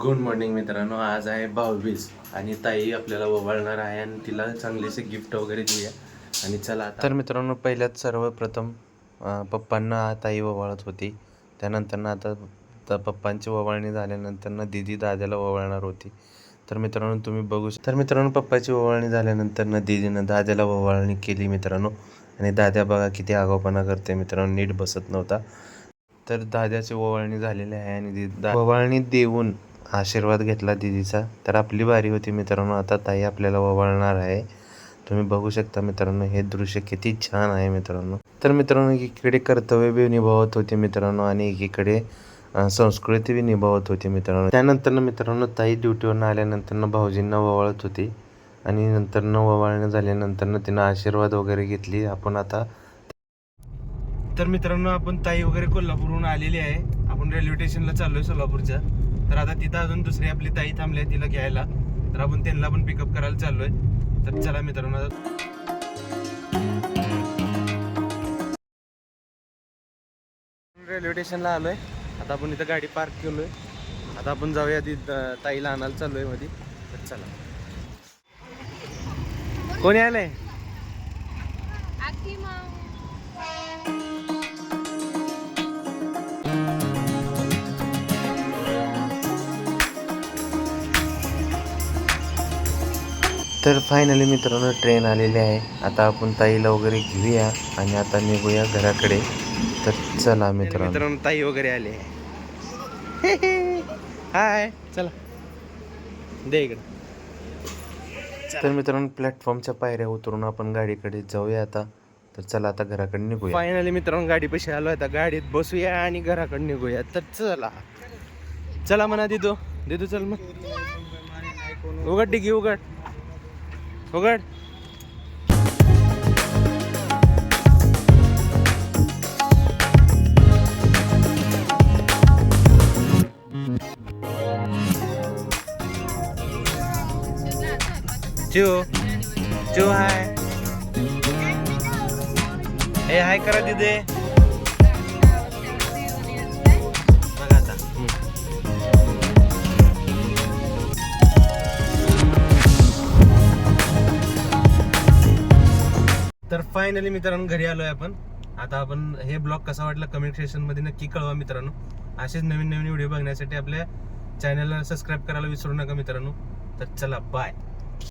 Good morning मित्रांनो. आज आहे 22 आणि ताई आपल्याला ओवाळणार आहे आणि तिला चांगलेसे गिफ्ट वगैरे देऊया. आणि चला आता. तर मित्रांनो, पहिल्यात सर्वप्रथम पप्पांना ताई ओवाळत होती. त्यानंतर आता पप्पांची ओवाळणी झाल्यानंतर दीदी दाद्याला ओवाळणार होती. तर मित्रांनो तुम्ही बघू शकता. तर मित्रांनो, पप्पाची ओवाळणी झाल्यानंतर दीदीनं दाद्याला ओवाळणी केली मित्रांनो. आणि दाद्या बघा किती आगाऊपणा करते मित्रांनो, नीट बसत नव्हता. तर दाद्याची ओवाळणी झालेली आहे आणि ओवाळणी देऊन आशीर्वाद घेतला दीदीचा. तर आपली बारी होती मित्रांनो. आता ताई आपल्याला ओवाळणार आहे. तुम्ही बघू शकता मित्रांनो, हे दृश्य किती छान आहे मित्रांनो. तर मित्रांनो, एकीकडे कर्तव्य बी निभावत होते मित्रांनो आणि एकीकडे संस्कृती बी निभावत होती मित्रांनो. त्यानंतर मित्रांनो, ताई ड्युटीवरून आल्यानंतर भाऊजींना ओवाळत होती आणि नंतर ओवाळणी झाल्यानंतर तिनं आशीर्वाद वगैरे घेतली. आपण आता तर मित्रांनो, आपण ताई वगैरे कोल्हापूरहून आलेली आहे. आपण रेल्वे स्टेशनला चाललोय सोलापूरच्या. तर आता तिथं अजून दुसरी आपली ताई थांबली आहे तिला घ्यायला. तर आपण त्यांना पण पिकअप करायला चाललोय. तर चला मित्रांनो, रेल्वे स्टेशनला आलोय. आता आपण इथं गाडी पार्क केलोय. आता आपण जाऊया ताईला आणायला चाललोय मध्ये. तर चला. कोणी आलंय? तर फायनली मित्रांनो, ट्रेन आलेली आहे. आता आपण ताईला वगैरे घेऊया आणि आता निघूया घराकडे. तर चला मित्रांनो, ताई वगैरे आले. हाय, चला दे इकडे. तर मित्रांनो, प्लॅटफॉर्मच्या पायऱ्या उतरून आपण गाडीकडे जाऊया आता. तर चला आता घराकडे निघूया. फायनली मित्रांनो, गाडी पैसे आलो. आता गाडीत बसूया आणि घराकडे निघूया. तर चला चला म्हणा दिदू चल मग. उघड डिगी, उघड. जो हाय, हे हाय करा दिदे. बघा आता. तर फायनली मित्रांनो, घरी आलोय आपण. आता आपण हे ब्लॉग कसा वाटला कमेंट सेक्शन मध्ये नक्की कळवा मित्रांनो. असेच नवीन व्हिडिओ बघण्यासाठी आपल्या चॅनलला सबस्क्राईब करायला विसरू नका मित्रांनो. तर चला, बाय.